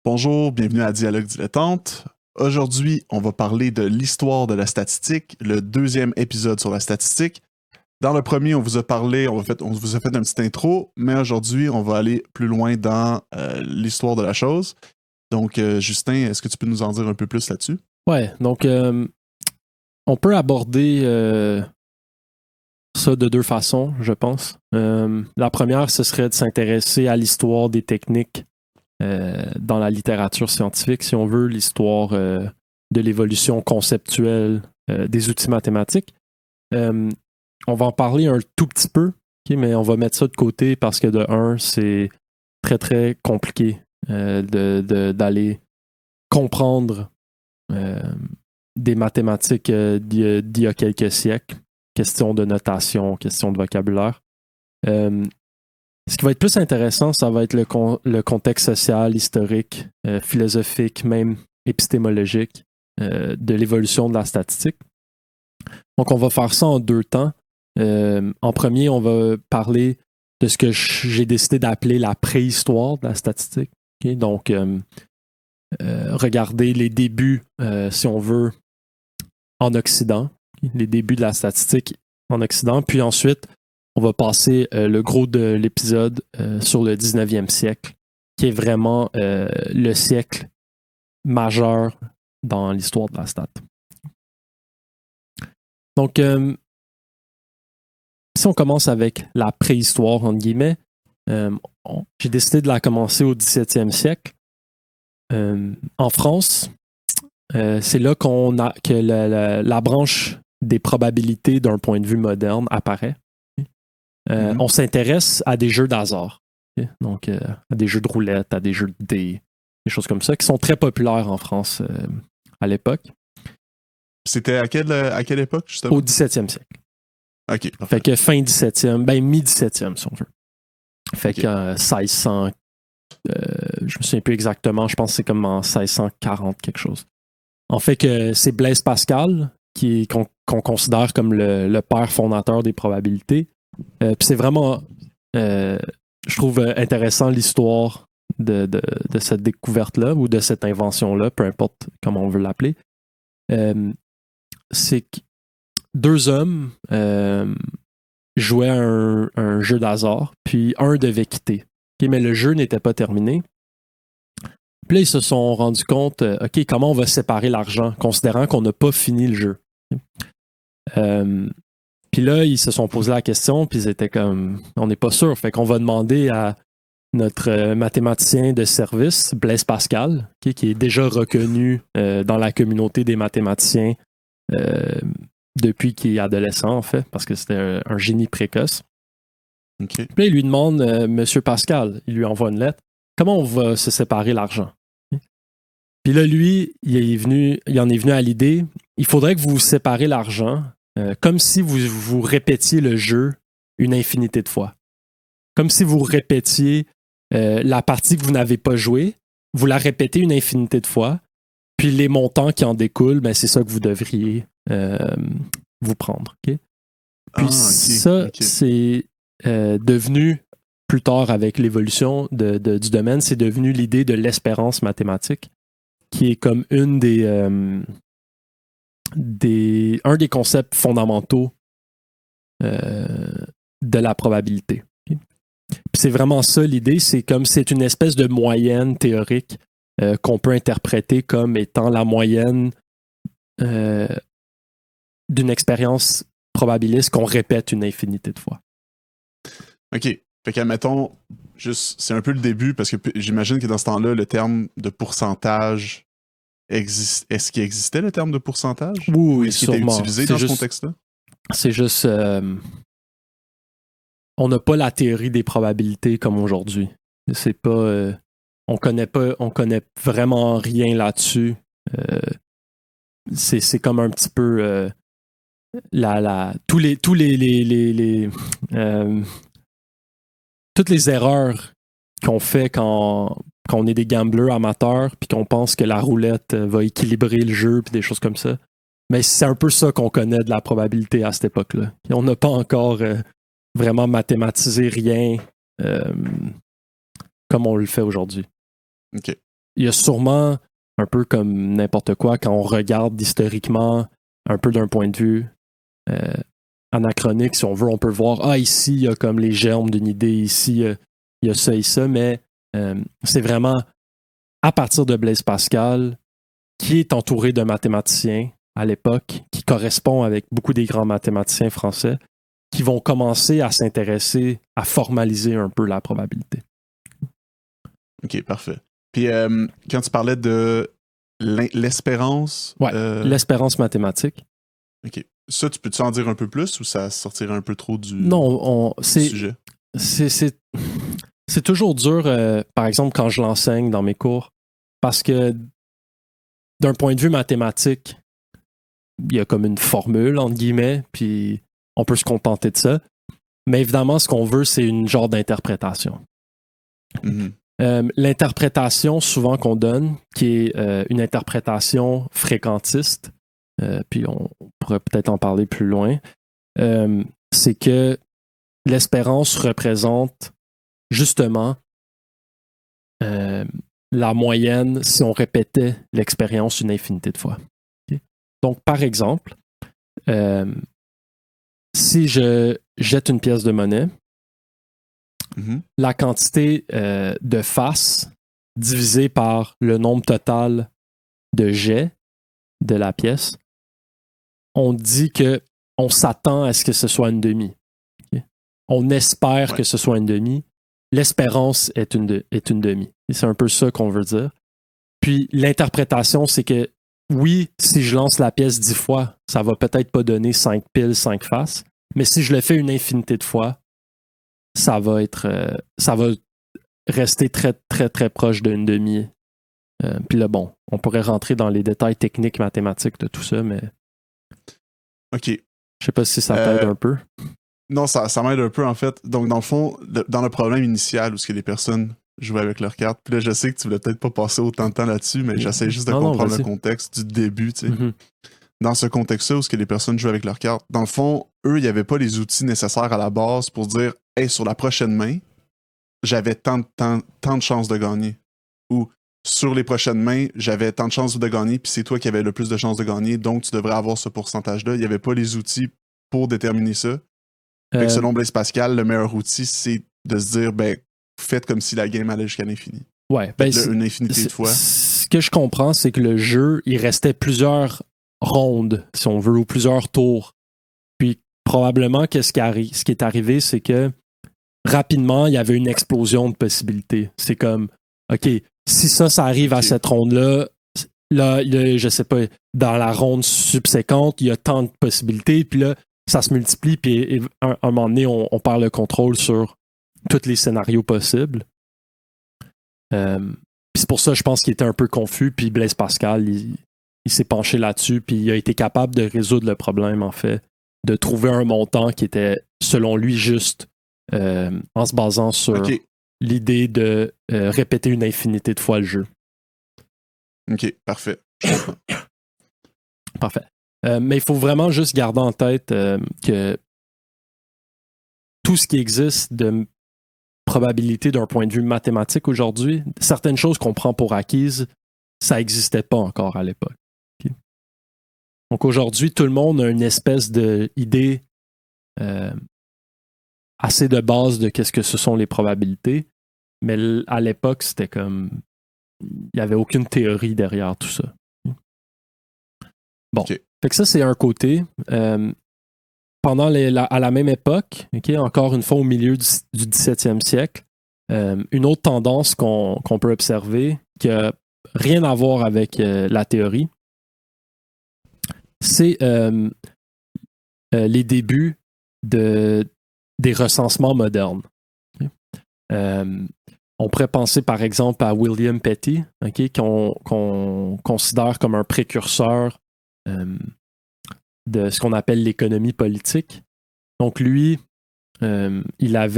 Bonjour, bienvenue à Dialogue dilettante. Aujourd'hui, on va parler de l'histoire de la statistique, le deuxième épisode sur la statistique. Dans le premier, on vous a parlé, on vous a fait un petit intro, mais aujourd'hui, on va aller plus loin dans l'histoire de la chose. Donc, Justin, est-ce que tu peux nous en dire un peu plus là-dessus? Ouais, donc on peut aborder ça de deux façons, je pense. La première, ce serait de s'intéresser à l'histoire des techniques dans la littérature scientifique, si on veut, l'histoire de l'évolution conceptuelle des outils mathématiques. On va en parler un tout petit peu, okay, mais on va mettre ça de côté parce que de un, c'est très très compliqué d'aller comprendre des mathématiques d'il y a quelques siècles. Question de notation, question de vocabulaire. Ce qui va être plus intéressant, ça va être le contexte social, historique, philosophique, même épistémologique de l'évolution de la statistique. Donc, on va faire ça en deux temps. En premier, on va parler de ce que j'ai décidé d'appeler la préhistoire de la statistique. Okay? Donc, regarder les débuts, si on veut, en Occident, les débuts de la statistique en Occident, puis ensuite, on va passer le gros de l'épisode sur le 19e siècle, qui est vraiment le siècle majeur dans l'histoire de la stat. Donc, si on commence avec la préhistoire, entre guillemets, j'ai décidé de la commencer au 17e siècle. En France, c'est là que la branche des probabilités d'un point de vue moderne apparaît. On s'intéresse à des jeux d'hasard. Okay? Donc, à des jeux de roulette, à des jeux de dés, des choses comme ça, qui sont très populaires en France à l'époque. C'était à quelle époque, justement? Au 17e siècle. OK. Fait que fin 17e, mi-17e, si on veut. Fait que 1600, je me souviens plus exactement, je pense que c'est comme en 1640 quelque chose. En fait que c'est Blaise Pascal qu'on considère comme le père fondateur des probabilités. Puis c'est vraiment, je trouve intéressant l'histoire de cette découverte-là ou de cette invention-là, peu importe comment on veut l'appeler. C'est que deux hommes jouaient un jeu d'hasard, puis un devait quitter. Okay, mais le jeu n'était pas terminé. Puis là, ils se sont rendus compte, OK, comment on va séparer l'argent, considérant qu'on n'a pas fini le jeu. Puis là, ils se sont posé la question, puis ils étaient comme, on n'est pas sûr. Fait qu'on va demander à notre mathématicien de service, Blaise Pascal, okay, qui est déjà reconnu dans la communauté des mathématiciens depuis qu'il est adolescent, en fait, parce que c'était un génie précoce. Okay. Puis là, il lui demande, Monsieur Pascal, il lui envoie une lettre, comment on va se séparer l'argent? Puis là, lui, il en est venu à l'idée, il faudrait que vous séparez l'argent comme si vous répétiez le jeu une infinité de fois. Comme si vous répétiez la partie que vous n'avez pas jouée, vous la répétez une infinité de fois, puis les montants qui en découlent, ben, c'est ça que vous devriez vous prendre. Okay? Puis c'est devenu, plus tard avec l'évolution du domaine, c'est devenu l'idée de l'espérance mathématique, qui est comme un des concepts fondamentaux de la probabilité. Okay? Puis c'est vraiment ça l'idée, c'est une espèce de moyenne théorique qu'on peut interpréter comme étant la moyenne d'une expérience probabiliste qu'on répète une infinité de fois. OK. Fait qu'admettons, juste, c'est un peu le début, parce que j'imagine que dans ce temps-là, le terme de pourcentage est-ce qu'il existait le terme de pourcentage? Oui, est-ce qu'il était utilisé dans ce contexte-là? C'est juste... on n'a pas la théorie des probabilités comme aujourd'hui. C'est pas... on connaît vraiment rien là-dessus. C'est comme un petit peu... toutes les erreurs qu'on fait quand on est des gamblers amateurs puis qu'on pense que la roulette va équilibrer le jeu puis des choses comme ça. Mais c'est un peu ça qu'on connaît de la probabilité à cette époque-là. Et on n'a pas encore vraiment mathématisé rien comme on le fait aujourd'hui. OK. il y a sûrement, un peu comme n'importe quoi, quand on regarde historiquement, un peu d'un point de vue anachronique, si on veut, on peut voir, ici, il y a comme les germes d'une idée, ici, il y a ça et ça, mais c'est vraiment à partir de Blaise Pascal, qui est entouré de mathématiciens à l'époque, qui correspond avec beaucoup des grands mathématiciens français, qui vont commencer à s'intéresser, à formaliser un peu la probabilité. OK, parfait. Puis quand tu parlais de l'espérance... l'espérance mathématique. OK. Ça, tu peux-tu en dire un peu plus ou ça sortirait un peu trop du sujet? C'est toujours dur, par exemple, quand je l'enseigne dans mes cours, parce que d'un point de vue mathématique, il y a comme une formule, entre guillemets, puis on peut se contenter de ça. Mais évidemment, ce qu'on veut, c'est une genre d'interprétation. Mm-hmm. L'interprétation souvent qu'on donne, qui est une interprétation fréquentiste, puis on pourrait peut-être en parler plus loin, c'est que l'espérance représente justement la moyenne si on répétait l'expérience une infinité de fois. Okay? Donc, par exemple, si je jette une pièce de monnaie, la quantité de faces divisée par le nombre total de jets de la pièce, on dit qu'on s'attend à ce que ce soit une demi. Okay? On espère que ce soit une demi. L'espérance est une demi. Et c'est un peu ça qu'on veut dire. Puis l'interprétation, c'est que oui, si je lance la pièce 10 fois, ça va peut-être pas donner 5 piles, 5 faces, mais si je le fais une infinité de fois, ça va rester très, très, très proche d'une demi. Puis là, bon, on pourrait rentrer dans les détails techniques mathématiques de tout ça, mais... OK. Je sais pas si ça t'aide un peu. Non, ça m'aide un peu, en fait. Donc, dans le fond, dans le problème initial où les personnes jouaient avec leurs cartes, puis là, je sais que tu voulais peut-être pas passer autant de temps là-dessus, mais j'essaie juste de comprendre le contexte du début, tu sais. Mm-hmm. Dans ce contexte-là où les personnes jouent avec leurs cartes, dans le fond, eux, il n'y avait pas les outils nécessaires à la base pour dire « Hey, sur la prochaine main, j'avais tant de chances de gagner. » Ou « Sur les prochaines mains, j'avais tant de chances de gagner, puis c'est toi qui avais le plus de chances de gagner, donc tu devrais avoir ce pourcentage-là. » Il n'y avait pas les outils pour déterminer ça. Fait que selon Blaise Pascal, le meilleur outil, c'est de se dire, faites comme si la game allait jusqu'à l'infini. Ouais, une infinité de fois. Ce que je comprends, c'est que le jeu, il restait plusieurs rondes, si on veut, ou plusieurs tours. Puis probablement ce qui est arrivé, c'est que rapidement, il y avait une explosion de possibilités. C'est comme, OK, si ça arrive à cette ronde-là, là, je sais pas, dans la ronde subséquente, il y a tant de possibilités, puis là, ça se multiplie, puis à un moment donné, on perd le contrôle sur tous les scénarios possibles. Puis c'est pour ça, je pense qu'il était un peu confus, puis Blaise Pascal, il s'est penché là-dessus, puis il a été capable de résoudre le problème, en fait, de trouver un montant qui était, selon lui, juste, en se basant sur l'idée de répéter une infinité de fois le jeu. OK, parfait. Parfait. Mais il faut vraiment juste garder en tête que tout ce qui existe de probabilité d'un point de vue mathématique aujourd'hui, certaines choses qu'on prend pour acquises, ça n'existait pas encore à l'époque. Okay? Donc aujourd'hui, tout le monde a une espèce d'idée assez de base de qu'est-ce que ce sont les probabilités, mais à l'époque, c'était comme... Il n'y avait aucune théorie derrière tout ça. Bon. Okay. Fait que ça, c'est un côté. Pendant à la même époque, encore une fois au milieu du 17e siècle, une autre tendance qu'on peut observer, qui n'a rien à voir avec la théorie, c'est les débuts des recensements modernes. On pourrait penser par exemple à William Petty, qu'on considère comme un précurseur de ce qu'on appelle l'économie politique. Donc lui, il a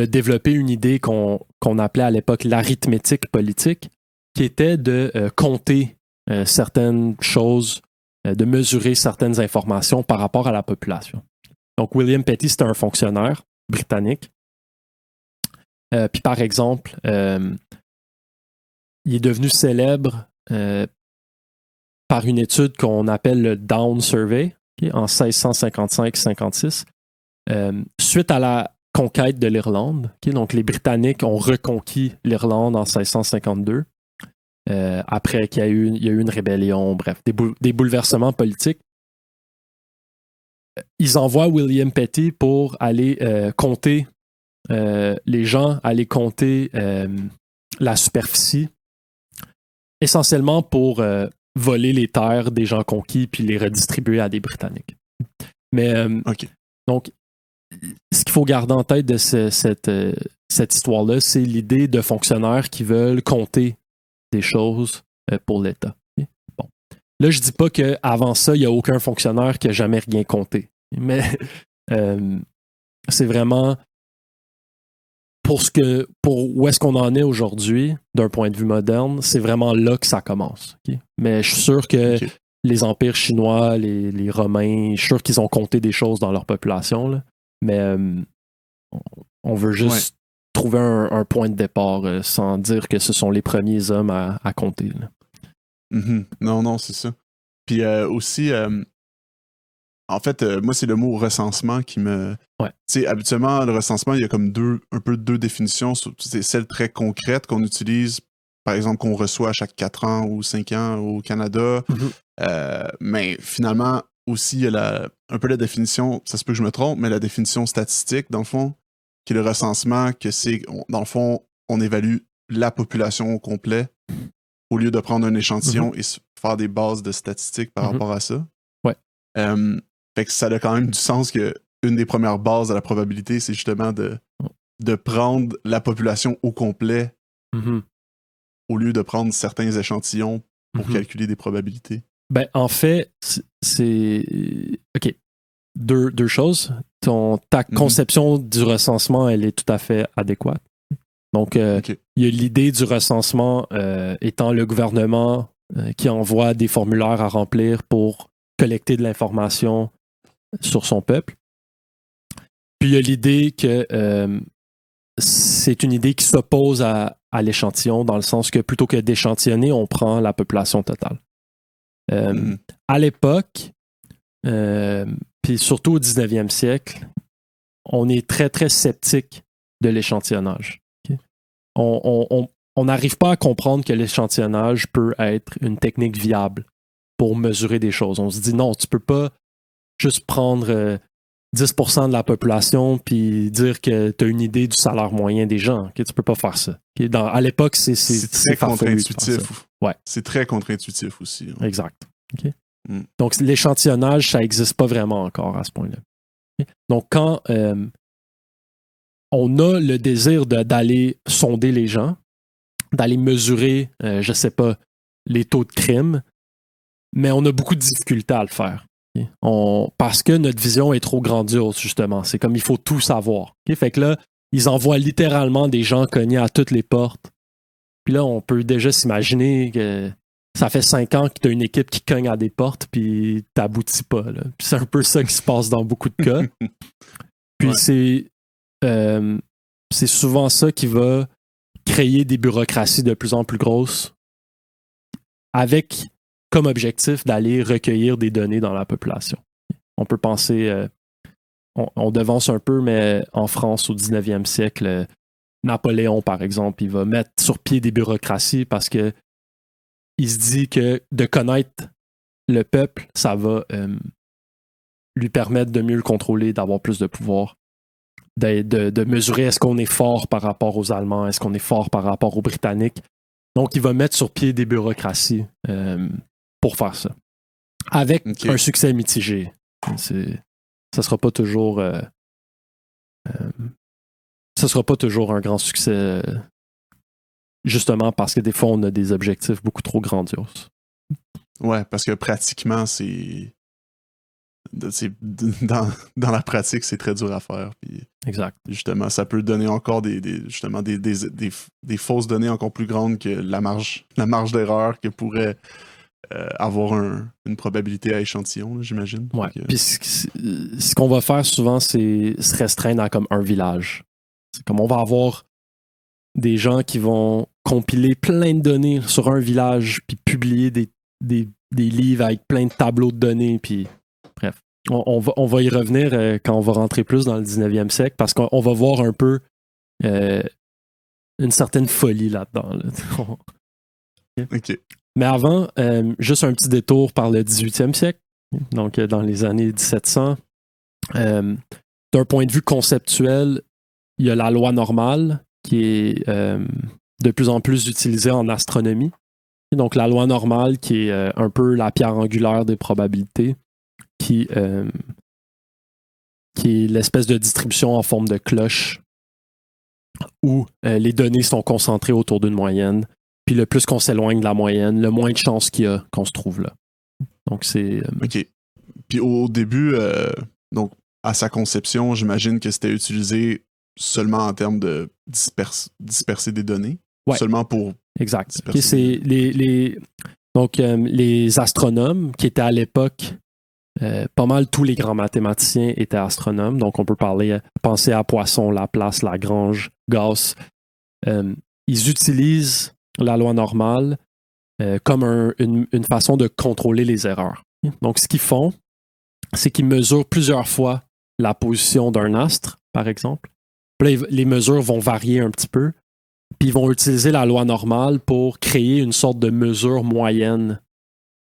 développé une idée qu'on appelait à l'époque l'arithmétique politique, qui était de compter certaines choses, de mesurer certaines informations par rapport à la population. Donc William Petty, c'était un fonctionnaire britannique. Puis par exemple, il est devenu célèbre par une étude qu'on appelle le Down Survey, okay, en 1655-56, suite à la conquête de l'Irlande. Okay, donc, les Britanniques ont reconquis l'Irlande en 1652, après qu'il y a eu une rébellion, bref, des bouleversements politiques. Ils envoient William Petty pour aller compter les gens, aller compter la superficie, essentiellement pour voler les terres des gens conquis puis les redistribuer à des Britanniques. Mais donc, ce qu'il faut garder en tête de cette histoire-là, c'est l'idée de fonctionnaires qui veulent compter des choses pour l'État. Bon. Là, je dis pas qu'avant ça, il n'y a aucun fonctionnaire qui n'a jamais rien compté. Mais c'est vraiment pour où est-ce qu'on en est aujourd'hui, d'un point de vue moderne, c'est vraiment là que ça commence. Okay? Mais je suis sûr que les empires chinois, les Romains, je suis sûr qu'ils ont compté des choses dans leur population, là. Mais on veut juste trouver un point de départ sans dire que ce sont les premiers hommes à compter. Là. Mm-hmm. Non, c'est ça. Puis aussi, en fait, moi, c'est le mot recensement qui me... Ouais. Tu sais, habituellement, le recensement, il y a comme un peu deux définitions. C'est celle très concrète qu'on utilise, par exemple, qu'on reçoit à chaque 4 ans ou 5 ans au Canada. Mm-hmm. Mais finalement, aussi, il y a un peu la définition, ça se peut que je me trompe, mais la définition statistique, dans le fond, qui est le recensement, que c'est, dans le fond, on évalue la population au complet au lieu de prendre un échantillon et faire des bases de statistiques par rapport à ça. Ouais. Fait que ça a quand même du sens que une des premières bases de la probabilité, c'est justement de prendre la population au complet au lieu de prendre certains échantillons pour calculer des probabilités. Ben, en fait, c'est... OK. Deux choses. Ta conception du recensement, elle est tout à fait adéquate. Donc, il y a l'idée du recensement étant le gouvernement qui envoie des formulaires à remplir pour collecter de l'information sur son peuple. Puis, il y a l'idée que c'est une idée qui s'oppose à l'échantillon, dans le sens que plutôt que d'échantillonner, on prend la population totale. À l'époque, puis surtout au 19e siècle, on est très, très sceptique de l'échantillonnage. Okay? On n'arrive pas à comprendre que l'échantillonnage peut être une technique viable pour mesurer des choses. On se dit non, tu peux pas juste prendre 10% de la population puis dire que tu as une idée du salaire moyen des gens. Okay? Tu peux pas faire ça. Okay? À l'époque, c'est très contre-intuitif. Ouais. C'est très contre-intuitif aussi. Hein. Exact. Okay? Donc, l'échantillonnage, ça n'existe pas vraiment encore à ce point-là. Okay? Donc, quand on a le désir d'aller sonder les gens, d'aller mesurer, je sais pas, les taux de crime, mais on a beaucoup de difficultés à le faire. Okay? Parce que notre vision est trop grandiose, justement. C'est comme il faut tout savoir. Okay? Fait que là, ils envoient littéralement des gens cognés à toutes les portes. Puis là, on peut déjà s'imaginer que ça fait 5 ans que tu as une équipe qui cogne à des portes, puis t'aboutis pas. Là. Puis c'est un peu ça qui se passe dans beaucoup de cas. Puis c'est souvent ça qui va créer des bureaucraties de plus en plus grosses avec comme objectif d'aller recueillir des données dans la population. On peut penser, on devance un peu, mais en France, au 19e siècle, Napoléon, par exemple, il va mettre sur pied des bureaucraties parce que il se dit que de connaître le peuple, ça va lui permettre de mieux le contrôler, d'avoir plus de pouvoir, de mesurer est-ce qu'on est fort par rapport aux Allemands, est-ce qu'on est fort par rapport aux Britanniques. Donc, il va mettre sur pied des bureaucraties pour faire ça. Avec un succès mitigé. Ça sera pas toujours... ça sera pas toujours un grand succès... justement parce que des fois, on a des objectifs beaucoup trop grandioses. Ouais, parce que pratiquement, c'est dans la pratique, c'est très dur à faire. Puis, exact. Justement, ça peut donner encore des fausses données encore plus grandes que la marge d'erreur que pourrait avoir une probabilité à échantillon, là, j'imagine. Ouais. Puis ce qu'on va faire souvent, c'est se restreindre à comme un village. C'est comme on va avoir des gens qui vont compiler plein de données sur un village, puis publier des livres avec plein de tableaux de données, puis bref. On va y revenir quand on va rentrer plus dans le 19e siècle, parce qu'on va voir un peu une certaine folie là-dedans. Là. OK. Mais avant, juste un petit détour par le 18e siècle, donc dans les années 1700. D'un point de vue conceptuel, il y a la loi normale qui est de plus en plus utilisée en astronomie. Et donc la loi normale qui est un peu la pierre angulaire des probabilités, qui est l'espèce de distribution en forme de cloche où les données sont concentrées autour d'une moyenne. Puis le plus qu'on s'éloigne de la moyenne, le moins de chances qu'il y a qu'on se trouve là. Donc c'est... OK. Puis au début, donc à sa conception, j'imagine que c'était utilisé seulement en termes de disperser des données. Ouais. Seulement pour... Exact. Okay, c'est les astronomes qui étaient à l'époque, pas mal tous les grands mathématiciens étaient astronomes. Donc on peut penser à Poisson, Laplace, Lagrange, Gauss. Ils utilisent la loi normale comme une façon de contrôler les erreurs. Donc ce qu'ils font, c'est qu'ils mesurent plusieurs fois la position d'un astre, par exemple. Puis là, les mesures vont varier un petit peu. Puis ils vont utiliser la loi normale pour créer une sorte de mesure moyenne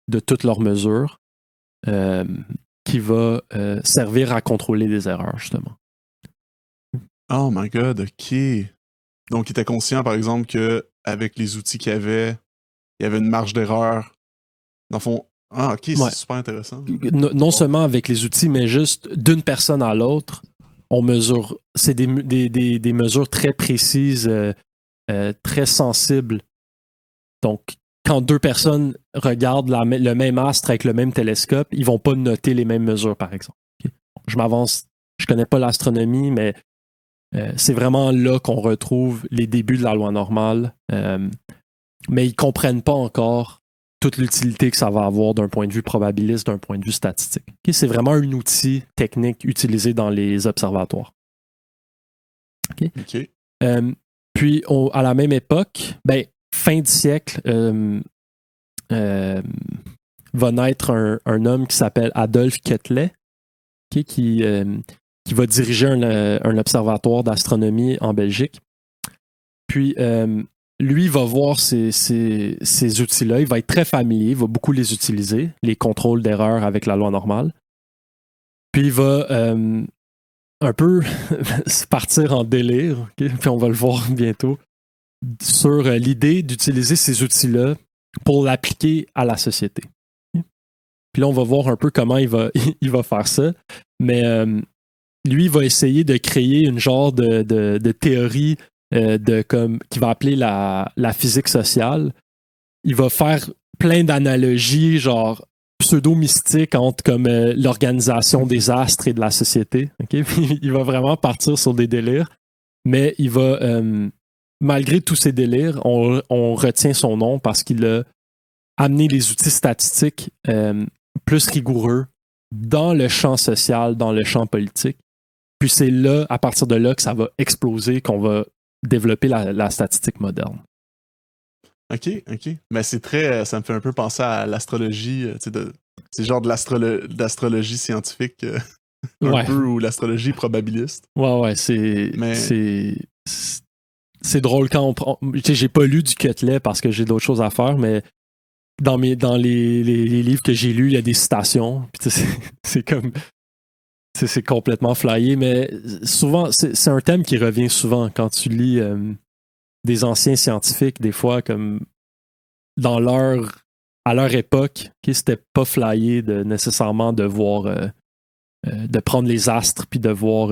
de toutes leurs mesures qui va servir à contrôler les erreurs, justement. Oh my God, OK. Donc, il était conscient, par exemple, qu'avec les outils qu'il avait, il y avait une marge d'erreur. Dans le fond, OK, c'est super intéressant. Non seulement avec les outils, mais juste d'une personne à l'autre, on mesure. C'est des mesures très précises, très sensibles. Donc, quand deux personnes regardent le même astre avec le même télescope, ils vont pas noter les mêmes mesures, par exemple. Okay? Je m'avance, je connais pas l'astronomie, mais c'est vraiment là qu'on retrouve les débuts de la loi normale. Mais ils comprennent pas encore toute l'utilité que ça va avoir d'un point de vue probabiliste, d'un point de vue statistique. Okay? C'est vraiment un outil technique utilisé dans les observatoires. Okay? OK. Puis, à la même époque, fin du siècle, va naître un homme qui s'appelle Adolphe Quetelet, okay, qui va diriger un observatoire d'astronomie en Belgique. Puis, lui va voir ces outils-là, il va être très familier, il va beaucoup les utiliser, les contrôles d'erreur avec la loi normale. Puis il va un peu partir en délire, okay? Puis on va le voir bientôt, sur l'idée d'utiliser ces outils-là pour l'appliquer à la société. Puis là, on va voir un peu comment il va faire ça. Mais lui, il va essayer de créer une genre de théorie qu'il va appeler la physique sociale. Il va faire plein d'analogies, genre pseudo-mystiques entre comme l'organisation des astres et de la société. Okay? Il va vraiment partir sur des délires. Mais il va, malgré tous ces délires, on retient son nom parce qu'il a amené les outils statistiques plus rigoureux dans le champ social, dans le champ politique. Puis c'est là, à partir de là, que ça va exploser, qu'on va développer la statistique moderne. OK. Mais c'est très... ça me fait un peu penser à l'astrologie, c'est genre de l'astrologie scientifique, un peu, ou l'astrologie probabiliste. Ouais, c'est drôle quand on prend... J'ai pas lu du Quetelet parce que j'ai d'autres choses à faire, mais dans les livres que j'ai lus, il y a des citations. Puis c'est comme... C'est complètement flyé, mais souvent, c'est un thème qui revient souvent quand tu lis des anciens scientifiques, des fois, comme à leur époque, c'était pas flyé nécessairement de voir, de prendre les astres puis de voir,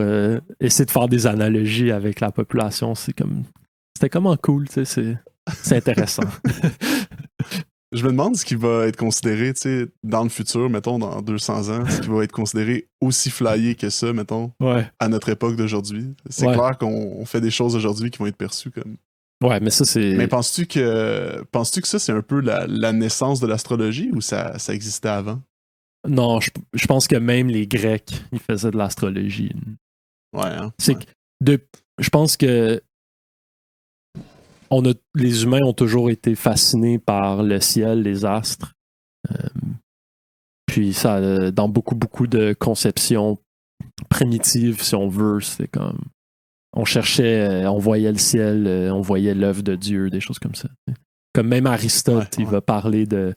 essayer de faire des analogies avec la population. C'était comment cool, tu sais, c'est intéressant. Je me demande ce qui va être considéré, tu sais, dans le futur, mettons, dans 200 ans, ce qui va être considéré aussi flyé que ça, mettons, à notre époque d'aujourd'hui. C'est clair qu'on fait des choses aujourd'hui qui vont être perçues comme... Ouais, mais ça, c'est... Mais penses-tu que ça, c'est un peu la naissance de l'astrologie, ou ça existait avant? Non, je pense que même les Grecs, ils faisaient de l'astrologie. Ouais, hein? Je pense que les humains ont toujours été fascinés par le ciel, les astres. Puis ça, dans beaucoup de conceptions primitives, si on veut, c'est comme on cherchait, on voyait le ciel, on voyait l'œuvre de Dieu, des choses comme ça. Comme même Aristote, il va parler de...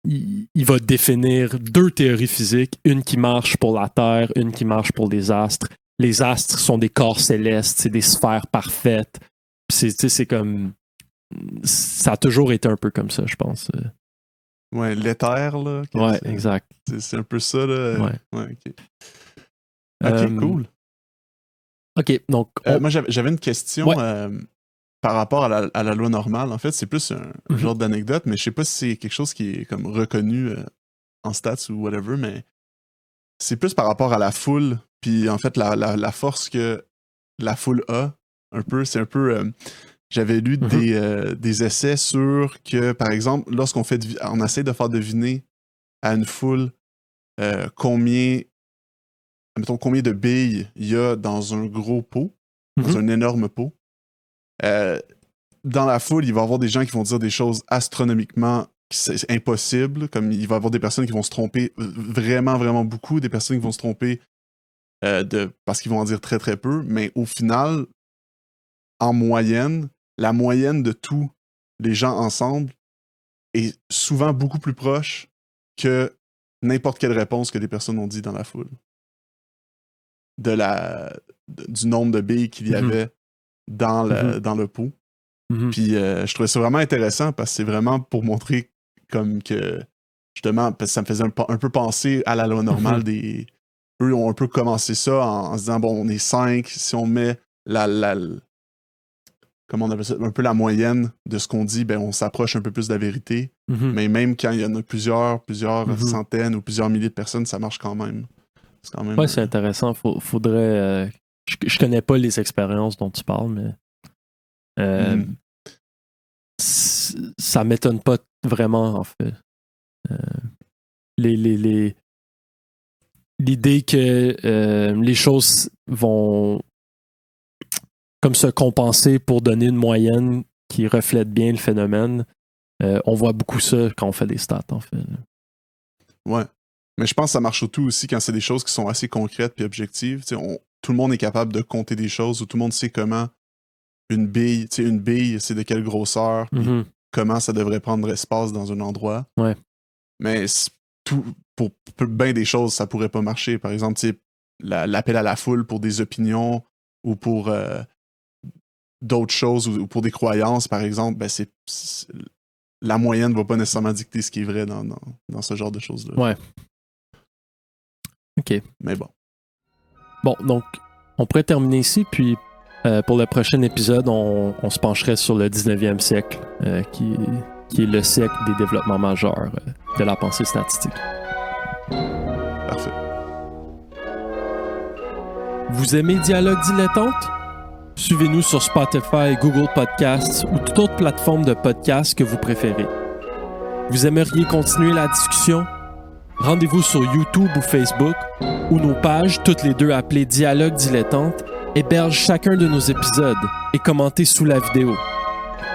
il va définir 2 théories physiques, une qui marche pour la Terre, une qui marche pour les astres. Les astres sont des corps célestes, c'est des sphères parfaites. C'est comme... Ça a toujours été un peu comme ça, je pense. Ouais, l'éther, là. Ouais, exact. C'est un peu ça, là. Ouais. OK. OK, cool. OK, donc... moi, j'avais une question par rapport à la loi normale. En fait, c'est plus un genre d'anecdote, mais je sais pas si c'est quelque chose qui est comme reconnu en stats ou whatever, mais c'est plus par rapport à la foule, puis en fait, la force que la foule a, un peu, c'est un peu... j'avais lu des essais sur que, par exemple, lorsqu'on on essaie de faire deviner à une foule combien de billes il y a dans un gros pot, dans un énorme pot. Dans la foule, il va y avoir des gens qui vont dire des choses astronomiquement impossibles, comme il va y avoir des personnes qui vont se tromper vraiment, vraiment beaucoup, des personnes qui vont se tromper parce qu'ils vont en dire très, très peu, mais au final, en moyenne, la moyenne de tous les gens ensemble est souvent beaucoup plus proche que n'importe quelle réponse que les personnes ont dit dans la foule. Du nombre de billes qu'il y avait dans le pot. Puis je trouvais ça vraiment intéressant parce que c'est vraiment pour montrer comme que, justement, parce que ça me faisait un peu penser à la loi normale des... Eux ont un peu commencé ça en se disant, bon, on est 5, si on met comment on appelle ça, un peu la moyenne de ce qu'on dit, ben on s'approche un peu plus de la vérité. Mais même quand il y en a plusieurs centaines ou plusieurs milliers de personnes, ça marche quand même. C'est quand même... Ouais, c'est intéressant. Faudrait... je connais pas les expériences dont tu parles, mais ça m'étonne pas vraiment, en fait. L'idée que les choses vont comme se compenser pour donner une moyenne qui reflète bien le phénomène, on voit beaucoup ça quand on fait des stats, en fait. Ouais. Mais je pense que ça marche surtout aussi quand c'est des choses qui sont assez concrètes et objectives. Tout le monde est capable de compter des choses, ou tout le monde sait comment une bille, c'est de quelle grosseur, puis comment ça devrait prendre espace dans un endroit. Ouais. Mais pour bien des choses, ça pourrait pas marcher. Par exemple, l'appel à la foule pour des opinions ou pour d'autres choses ou pour des croyances, par exemple, ben la moyenne va pas nécessairement dicter ce qui est vrai dans ce genre de choses-là. Ouais. OK. Mais bon. Bon, donc, on pourrait terminer ici, puis pour le prochain épisode, on se pencherait sur le 19e siècle, qui est le siècle des développements majeurs de la pensée statistique. Parfait. Vous aimez Dialogue Dilettante? Suivez-nous sur Spotify, Google Podcasts ou toute autre plateforme de podcast que vous préférez. Vous aimeriez continuer la discussion? Rendez-vous sur YouTube ou Facebook, où nos pages, toutes les deux appelées Dialogue Dilettante, hébergent chacun de nos épisodes et commentez sous la vidéo.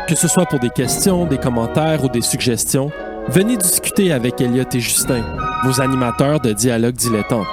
Que ce soit pour des questions, des commentaires ou des suggestions, venez discuter avec Elliot et Justin, vos animateurs de Dialogue Dilettante.